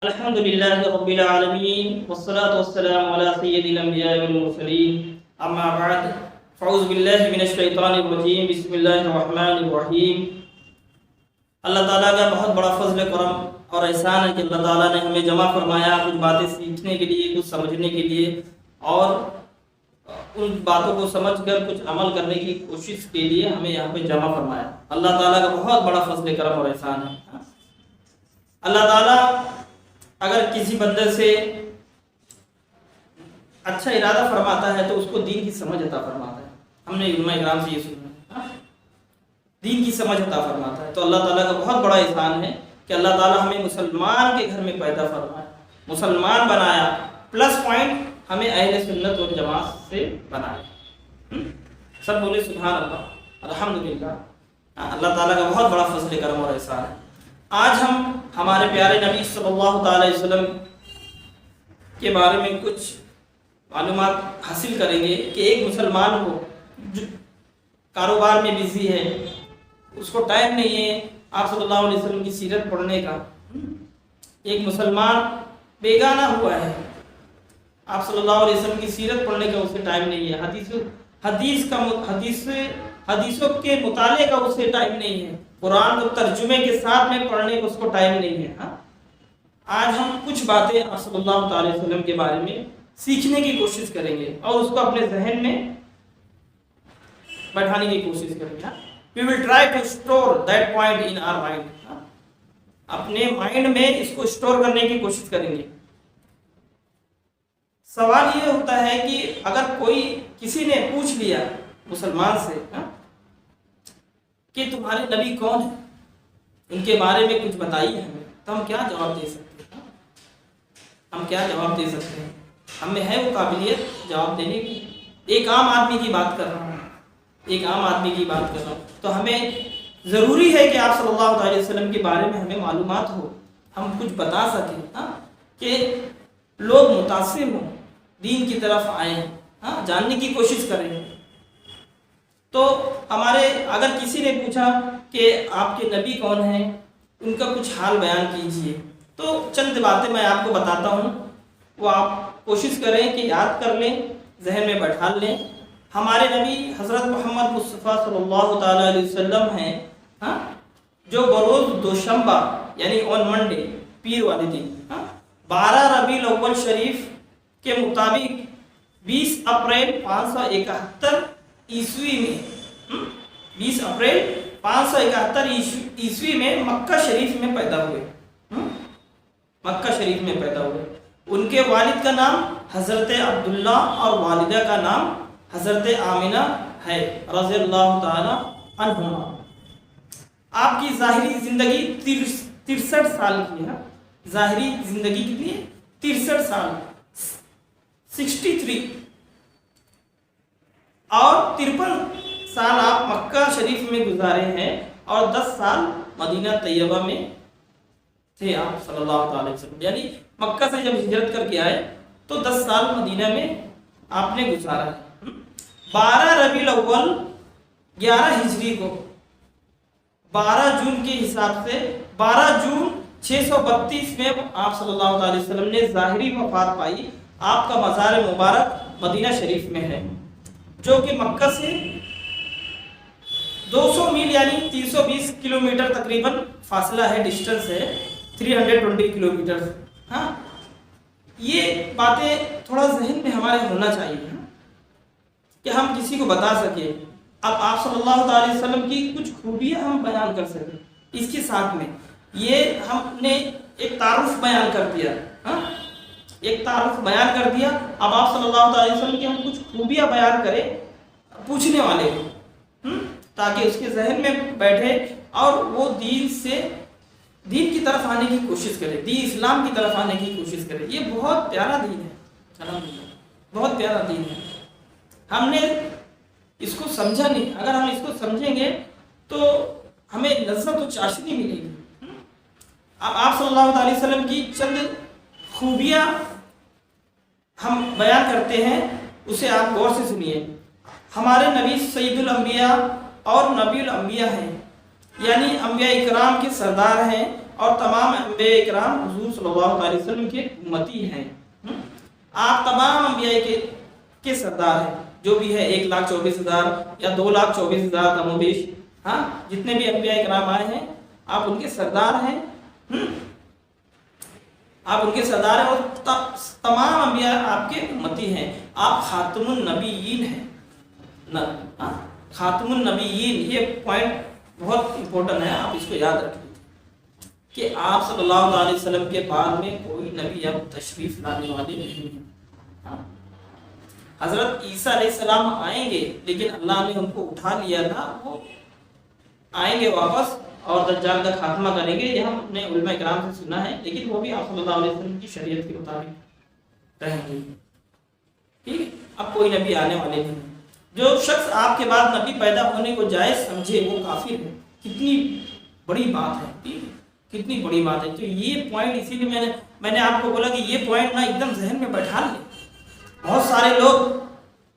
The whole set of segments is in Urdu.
الحمد لله رب العالمين والصلاة والسلام على سيد الأنبياء والمرسلين أما بعد فأعوذ بالله من الشیطان الرجیم بسم اللہ الرحمن الرحیم۔ اللہ تعالیٰ کا بہت بڑا فضل کرم اور احسان ہے کہ اللہ تعالیٰ نے ہمیں جمع فرمایا کچھ باتیں سیکھنے کے لیے، کچھ سمجھنے کے لیے اور ان باتوں کو سمجھ کر کچھ عمل کرنے کی کوشش کے لیے ہمیں یہاں پہ جمع فرمایا۔ اللہ تعالیٰ کا بہت بڑا فضل کرم اور احسان ہے۔ اللہ تعالیٰ اگر کسی بندے سے اچھا ارادہ فرماتا ہے تو اس کو دین کی سمجھ عطا فرماتا ہے۔ ہم نے علماء کرام سے یہ سنا، دین کی سمجھ عطا فرماتا ہے۔ تو اللہ تعالیٰ کا بہت بڑا احسان ہے کہ اللہ تعالیٰ ہمیں مسلمان کے گھر میں پیدا فرمایا، مسلمان بنایا، پلس پوائنٹ ہمیں اہل سنت و جماعت سے بنایا۔ سب بولے سبحان اللہ، الحمدللہ۔ اللہ تعالیٰ کا بہت بڑا فضل کرم اور احسان ہے۔ آج ہم ہمارے پیارے نبی صلی اللہ تعالی علیہ وسلم کے بارے میں کچھ معلومات حاصل کریں گے کہ ایک مسلمان کو جو کاروبار میں بزی ہے، اس کو ٹائم نہیں ہے آپ صلی اللہ علیہ وسلم کی سیرت پڑھنے کا، ایک مسلمان بیگانہ ہوا ہے، آپ صلی اللہ علیہ وسلم کی سیرت پڑھنے کا اسے ٹائم نہیں ہے، حدیثوں کے مطالعے کا اسے ٹائم نہیں ہے، قرآن کو ترجمے کے ساتھ میں پڑھنے کا اس کو ٹائم نہیں ہے۔ آج ہم کچھ باتیں آپ صلی اللہ تعالی وسلم کے بارے میں سیکھنے کی کوشش کریں گے اور اس کو اپنے ذہن میں بیٹھانے کی کوشش کریں گے۔ We will try to store that point in our mind۔ اپنے مائنڈ میں اس کو اسٹور کرنے کی کوشش کریں گے۔ سوال یہ ہوتا ہے کہ اگر کوئی کسی نے پوچھ لیا مسلمان سے کہ تمہارے نبی کون ہیں، ان کے بارے میں کچھ بتائیے ہمیں، تو ہم کیا جواب دے سکتے ہیں؟ ہم کیا جواب دے سکتے ہیں؟ ہم میں ہے وہ قابلیت جواب دینے کی؟ ایک عام آدمی کی بات کر رہا ہوں، ایک عام آدمی کی بات کر رہا ہوں، تو ہمیں ضروری ہے کہ آپ صلی اللہ علیہ وسلم کے بارے میں ہمیں معلومات ہو، ہم کچھ بتا سکیں کہ لوگ متاثر ہوں، دین کی طرف آئیں، جاننے کی کوشش کریں۔ تو ہمارے اگر کسی نے پوچھا کہ آپ کے نبی کون ہیں، ان کا کچھ حال بیان کیجئے، تو چند باتیں میں آپ کو بتاتا ہوں، وہ آپ کوشش کریں کہ یاد کر لیں، ذہن میں بٹھا لیں۔ ہمارے نبی حضرت محمد مصطفیٰ صلی اللہ تعالی علیہ وسلم ہیں جو بروز دوشنبہ یعنی آن منڈے، پیر والے دن 12 ربیع الاول شریف کے مطابق 20 اپریل 571 عیسوی میں 20 اپریل 571 عیسوی میں مکہ شریف میں پیدا ہوئے، مکہ شریف میں پیدا ہوئے۔ ان کے والد کا نام حضرت عبداللہ اور والدہ کا نام حضرت آمنہ ہے رضی اللہ تعالی عنہما۔ آپ کی ظاہری زندگی 63 سال کی ہے، ظاہری زندگی کے لیے 63 سال، 63، اور 53 سال آپ مکہ شریف میں گزارے ہیں اور 10 سال مدینہ طیبہ میں تھے آپ صلی اللہ تعالی وسلم، یعنی مکہ سے جب ہجرت کر کے آئے تو 10 سال مدینہ میں آپ نے گزارا ہے۔ 12 ربیع الاول 11 ہجری کو 12 جون کے حساب سے 12 جون 632 میں آپ صلی اللہ تعالی وسلم نے ظاہری وفات پائی۔ آپ کا مزار مبارک مدینہ شریف میں ہے، جو کہ مکہ سے 200 میل یعنی 320 کلومیٹر تقریباً فاصلہ ہے، ڈسٹنس ہے 320 کلومیٹر۔ یہ باتیں تھوڑا ذہن میں ہمارے ہونا چاہیے کہ ہم کسی کو بتا سکیں، اب آپ صلی اللہ تعالی وسلم کی کچھ خوبیاں ہم بیان کر سکیں۔ اس کے ساتھ میں یہ ہم نے ایک تعارف بیان کر دیا، ایک تعارف بیان کر دیا، اب آپ صلی اللہ تعالی وسلم کی ہم کچھ خوبیاں بیان کریں پوچھنے والے کو، تاکہ اس کے ذہن میں بیٹھے اور وہ دین کی طرف آنے کی کوشش کرے، دین اسلام کی طرف آنے کی کوشش کرے۔ یہ بہت پیارا دین ہے، الحمدللہ بہت پیارا دین ہے۔ ہم نے اس کو سمجھا نہیں، اگر ہم اس کو سمجھیں گے تو ہمیں لذت و چاشنی ملے گی۔ اب آپ صلی اللہ علیہ وسلم کی چند خوبیاں ہم بیان کرتے ہیں، اسے آپ غور سے سنیے۔ ہمارے نبی سید الانبیاء اور نبی الانبیاء ہیں، یعنی انبیاء اکرام کے سردار ہیں اور تمام انبیاء کرام حضور صلی اللہ علیہ وسلم کے امتی ہیں۔ آپ تمام انبیاء کے سردار ہیں، جو بھی ہے 1,24,000 یا 2,24,000 کم و بیش، ہاں جتنے بھی انبیاء کرام آئے ہیں آپ ان کے سردار ہیں، آپ ان کے سردار ہیں، اور تمام انبیاء آپ کے امتی ہیں۔ آپ خاتم النبیین ہیں، خاتم النبیین، یہ پوائنٹ بہت امپورٹنٹ ہے، آپ اس کو یاد رکھیں کہ آپ صلی اللہ علیہ وسلم کے بعد میں کوئی نبی اب تشریف لانے والے نہیں ہیں۔ حضرت عیسیٰ علیہ السلام آئیں گے، لیکن اللہ نے ان کو اٹھا لیا تھا، وہ آئیں گے واپس اور دجال کا خاتمہ کریں گے، یہ ہم نے علماء کرام سے سنا ہے، لیکن وہ بھی آپ صلی اللہ علیہ وسلم کی شریعت کے مطابق رہیں گے۔ ٹھیک ہے، اب کوئی نبی آنے والے نہیں۔ جو شخص آپ کے بعد نبی پیدا ہونے کو جائز سمجھے وہ کافر ہے۔ کتنی بڑی بات ہے، ٹھیک ہے، کتنی بڑی بات ہے۔ تو یہ پوائنٹ اسی لیے میں نے آپ کو بولا کہ یہ پوائنٹ نا ایک دم ذہن میں بیٹھا لیں۔ بہت سارے لوگ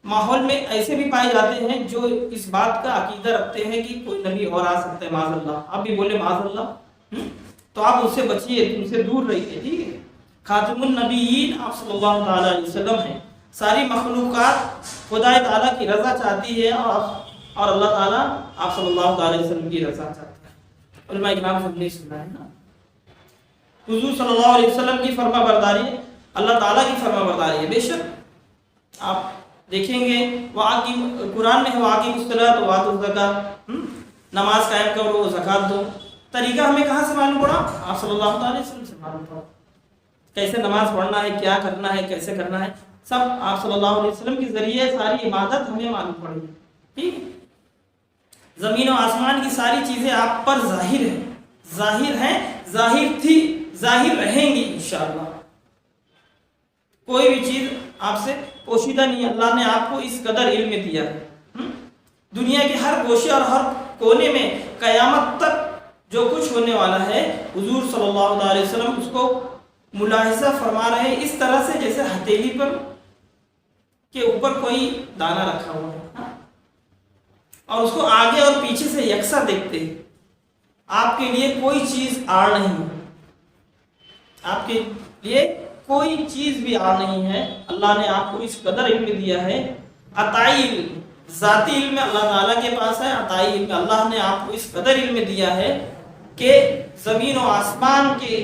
ماحول میں ایسے بھی پائے جاتے ہیں جو اس بات کا عقیدہ رکھتے ہیں کہ کوئی نبی اور آ سکتا ہے، معاذ اللہ، آپ بھی بولے معاذ اللہ، تو آپ اس سے بچیے، ان سے دور رہیے، ٹھیک ہے۔ خاتم النبیین آپ صلی اللہ تعالیٰ علیہ وسلم ہیں۔ ساری مخلوقات خدا تعالیٰ کی رضا چاہتی ہے اور اللہ تعالیٰ آپ صلی اللہ تعالیٰ علیہ وسلم کی رضا چاہتا ہے۔ علماء اکرام سب نے سنا ہے نا، حضور صلی اللہ علیہ وسلم کی فرما برداری اللہ تعالیٰ کی فرما برداری ہے۔ بے شک آپ دیکھیں گے قرآن میں ہے وَأَقِیمُوا الصَّلَاةَ وَآتُوا الزَّکَاةَ، نماز قائم کرو، زکوٰۃ دو۔ طریقہ ہمیں کہاں سے معلوم پڑا؟ آپ صلی اللہ علیہ وسلم سے معلوم پڑا۔ کیسے نماز پڑھنا ہے، کیا کرنا ہے، کیسے کرنا ہے، سب آپ صلی اللہ علیہ وسلم کے ذریعے ساری عبادت ہمیں معلوم پڑی، ٹھیک ہے۔ زمین و آسمان کی ساری چیزیں آپ پر ظاہر ہیں، ظاہر تھی، ظاہر رہیں گی انشاءاللہ۔ کوئی بھی چیز آپ سے پوشیدہ نہیں ہے، اللہ نے آپ کو اس قدر علم دیا ہے۔ دنیا کے ہر گوشے اور ہر کونے میں قیامت تک جو کچھ ہونے والا ہے، حضور صلی اللہ علیہ وسلم اس کو ملاحظہ فرما رہے ہیں، اس طرح سے جیسے ہتھیلی پر کے اوپر کوئی دانہ رکھا ہوا ہے، اور اس کو آگے اور پیچھے سے یکساں دیکھتے ہیں۔ آپ کے لیے کوئی چیز آڑ نہیں ہے، آپ کے لیے کوئی چیز بھی آڑ نہیں ہے۔ اللہ نے آپ کو اس قدر علم دیا ہے، عطائی علم، ذاتی علم اللہ تعالیٰ کے پاس ہے، عطائی علم اللہ نے آپ کو اس قدر علم دیا ہے کہ زمین و آسمان کے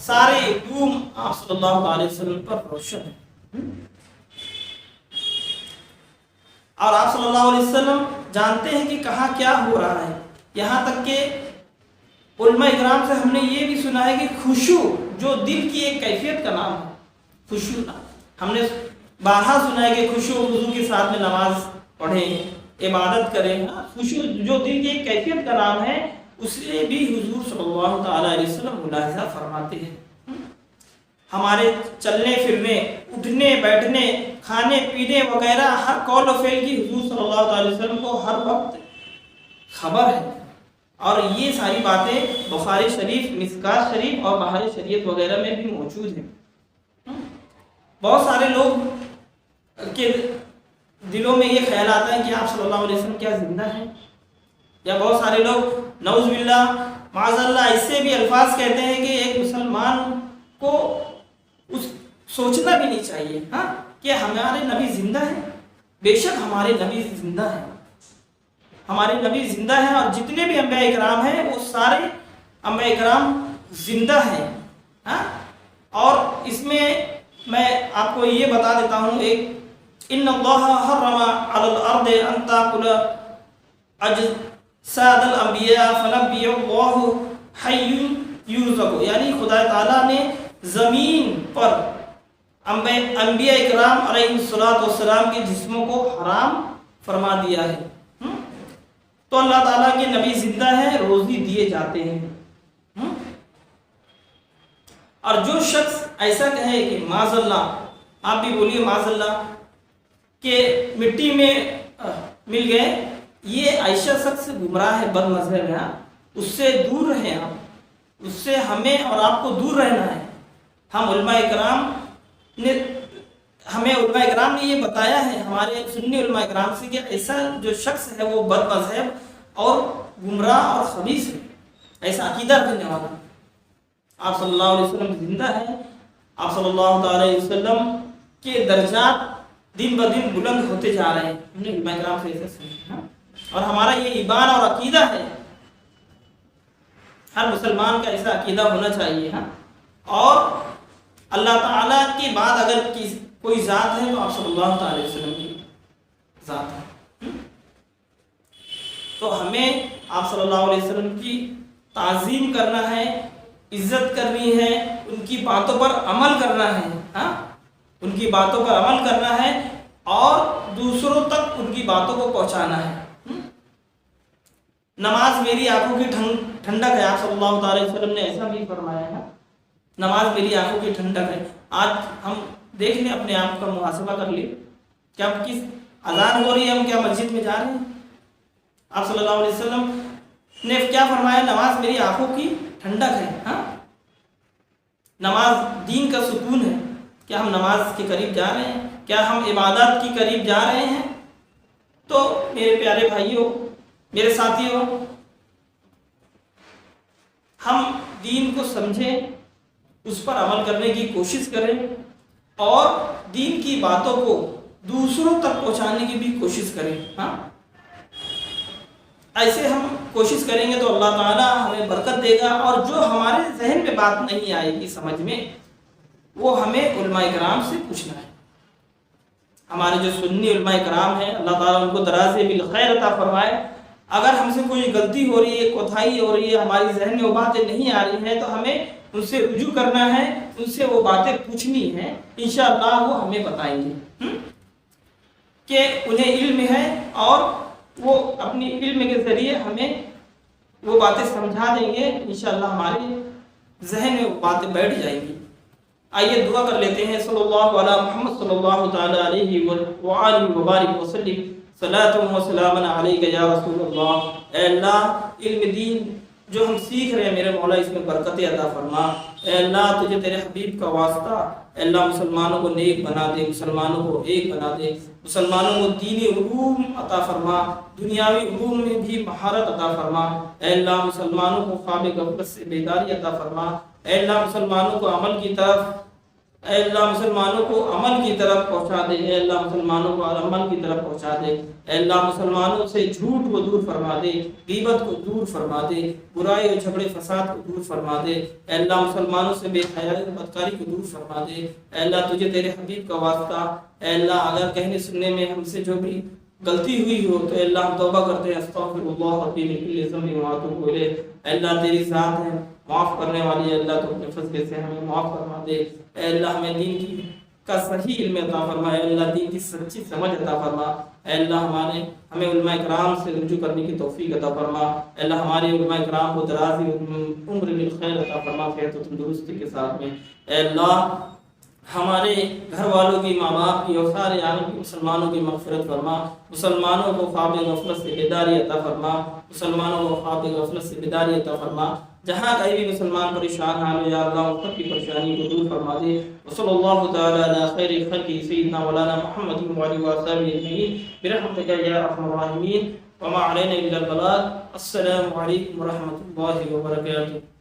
سارے علوم آپ صلی اللہ علیہ وسلم پر روشن ہیں، اور آپ صلی اللہ علیہ وسلم جانتے ہیں کہ کہاں کیا ہو رہا ہے۔ یہاں تک کہ علماء اکرام سے ہم نے یہ بھی سنا ہے کہ خشوع جو دل کی ایک کیفیت کا نام ہے، خشوع، ہم نے بارہا سنا ہے کہ خشوع وضو کے ساتھ میں نماز پڑھیں، عبادت کریں، خشوع جو دل کی ایک کیفیت کا نام ہے، اسے بھی حضور صلی اللہ تعالیٰ علیہ وسلم ملاحظہ فرماتے ہیں۔ ہمارے چلنے پھرنے، اٹھنے بیٹھنے، کھانے پینے وغیرہ ہر قول و فعل کی حضور صلی اللہ علیہ وسلم کو ہر وقت خبر ہے، اور یہ ساری باتیں بخاری شریف، مشکوٰۃ شریف اور بہار شریعت وغیرہ میں بھی موجود ہیں۔ بہت سارے لوگ کے دلوں میں یہ خیال آتا ہے کہ آپ صلی اللہ علیہ وسلم کیا زندہ ہیں، یا بہت سارے لوگ نعوذ باللہ معاذ اللہ ایسے بھی الفاظ کہتے ہیں کہ ایک مسلمان کو سوچنا بھی نہیں چاہیے کہ ہمارے نبی زندہ ہیں۔ بے شک ہمارے نبی زندہ ہیں، ہمارے نبی زندہ ہیں، اور جتنے بھی انبیاء کرام ہیں وہ سارے انبیاء کرام زندہ ہیں۔ اور اس میں آپ کو یہ بتا دیتا ہوں، ایک ان اللہ حرم علی الارض ان تاکل اجساد الانبیاء فنبی اللہ حی یرزق، یعنی خدا تعالیٰ نے زمین پر انبیاء اکرام علیہ السلام کے جسموں کو حرام فرما دیا ہے، تو اللہ تعالیٰ کے نبی زندہ ہیں، روزی دیے جاتے ہیں۔ اور جو شخص ایسا کہے کہ معاذ اللہ، آپ بھی بولیے معاذ اللہ، کہ مٹی میں مل گئے، یہ ایسا شخص گمراہ ہے، بد مذہب ہے، اس سے دور رہیں آپ، اس سے ہمیں اور آپ کو دور رہنا ہے۔ ہم علماء اکرام نے یہ بتایا ہے، ہمارے سنی علماء اکرام سے، کہ ایسا جو شخص ہے وہ بد مذہب اور گمراہ اور خبیث ہے، ایسا عقیدہ رکھنے والا۔ آپ صلی اللہ علیہ وسلم زندہ ہیں، آپ صلی اللہ تعالی علیہ وسلم کے درجات دن بدن بلند ہوتے جا رہے ہیں. ہم نے علماء کرام سے ایسا سنا، اور ہمارا یہ ایمان اور عقیدہ ہے. ہر مسلمان کا ایسا عقیدہ ہونا چاہیے. اور اللہ تعالیٰ کے بعد اگر کوئی ذات ہے تو آپ صلی اللہ تعالی علیہ وسلم کی ذات ہے. تو ہمیں آپ صلی اللہ علیہ وسلم کی تعظیم کرنا ہے، عزت کرنی ہے، ان کی باتوں پر عمل کرنا ہے. ان کی باتوں پر عمل کرنا ہے اور دوسروں تک ان کی باتوں کو پہنچانا ہے. نماز میری آنکھوں کی ٹھنڈک ہے، آپ صلی اللہ تعالی وسلم نے ایسا بھی فرمایا ہے. نماز میری آنکھوں کی ٹھنڈک ہے. آج ہم دیکھ لیں، اپنے آپ کا محاسبہ کر لیں، کیا کس اذان ہو رہی ہے، ہم کیا مسجد میں جا رہے ہیں؟ آپ صلی اللہ علیہ وسلم نے کیا فرمایا؟ نماز میری آنکھوں کی ٹھنڈک ہے. نماز دین کا سکون ہے. کیا ہم نماز کے قریب جا رہے ہیں؟ کیا ہم عبادت کے قریب جا رہے ہیں؟ تو میرے پیارے بھائیوں، میرے ساتھیوں، ہم دین کو سمجھیں، اس پر عمل کرنے کی کوشش کریں اور دین کی باتوں کو دوسروں تک پہنچانے کی بھی کوشش کریں. ایسے ہم کوشش کریں گے تو اللہ تعالیٰ ہمیں برکت دے گا، اور جو ہمارے ذہن میں بات نہیں آئے گی سمجھ میں، وہ ہمیں علماء کرام سے پوچھنا ہے. ہمارے جو سنی علماء کرام ہیں، اللہ تعالیٰ ان کو دراز بالخیر عطا فرمائے. اگر ہم سے کوئی غلطی ہو رہی ہے، کوتاہی ہو رہی ہے، ہماری ذہن میں وہ باتیں نہیں آ رہی ہیں، تو ہمیں ان سے رجوع کرنا ہے، ان سے وہ باتیں پوچھنی ہیں. انشاءاللہ وہ ہمیں بتائیں گے کہ انہیں علم ہے، اور وہ اپنی علم کے ذریعے ہمیں وہ باتیں سمجھا دیں گے. انشاءاللہ ہمارے ذہن میں وہ باتیں بیٹھ جائیں گی. آئیے دعا کر لیتے ہیں. صلی اللہ علی محمد صلی اللہ تعالی علیہ وآلہ وبارک وسلم. صلاۃ و سلام علیک یا رسول اللہ. اے اللہ، علم دین جو ہم سیکھ رہے ہیں میرے مولا، اس میں برکت عطا فرما. اے اللہ، تجھے تیرے حبیب کا واسطہ، اے اللہ مسلمانوں کو نیک بنا دے، مسلمانوں کو ایک بنا دے، مسلمانوں کو دینی علوم عطا فرما، دنیاوی علوم میں بھی مہارت عطا فرما. اے اللہ مسلمانوں کو خواب غفلت سے بیداری عطا فرما. اے اللہ مسلمانوں کو عمل کی طرف، اے اللہ مسلمانوں کو عمل کی طرف پہنچا دے. اے اللہ مسلمانوں کو عمل کی طرف پہنچا دے. اے اللہ مسلمانوں سے جھوٹ کو دور فرما دے، غیبت کو دور فرما دے، برائی اور جھگڑے فساد کو دور فرما دے. اے اللہ مسلمانوں سے بے حیائی اور بدکاری کو دور فرما دے. اے اللہ تجھے تیرے حبیب کا واسطہ، اے اللہ اگر کہنے سننے میں ہم سے جو بھی غلطی ہوئی ہو تو اے اللہ ہم توبہ کرتے ہیں. استغفر اللہ ربی من کل ذنب واتوب الیہ. اے اللہ تیری ذات ہے معاف کرنے والی. اے اللہ تو اپنے فضل سے ہمیں معاف فرما دے. اے اللہ ہمیں دین کی کا صحیح علم عطا فرما. اے اللہ دین کی سچی سمجھ عطا فرما. اے اللہ ہمیں علماء کرام سے رجوع کرنے کی توفیق عطا فرما. اے اللہ ہمارے علماء کرام کو درازی عمر بالخیر عطا فرما، صحت و تندرستی کے ساتھ میں. اے اللہ ہمارے گھر والوں کی، ماں باپ کی اور سارے عالم کی مسلمانوں کی مغفرت فرما. مسلمانوں کو خواب غفلت سے بیداری عطا فرما. مسلمانوں کو خواب غفلت سے بیداری عطا فرما. جہاں کہیں بھی مسلمان پریشان ہیں یا اللہ ان کی پریشانی کو دور فرما دے. وصلی اللہ تعالی علی خیر خلق سیدنا مولانا محمد وعلى وصحبه اجمعین برحمتک یا ارحم الراحمین. وما علینا الا البلاغ. السلام علیکم ورحمۃ اللہ وبرکاتہ.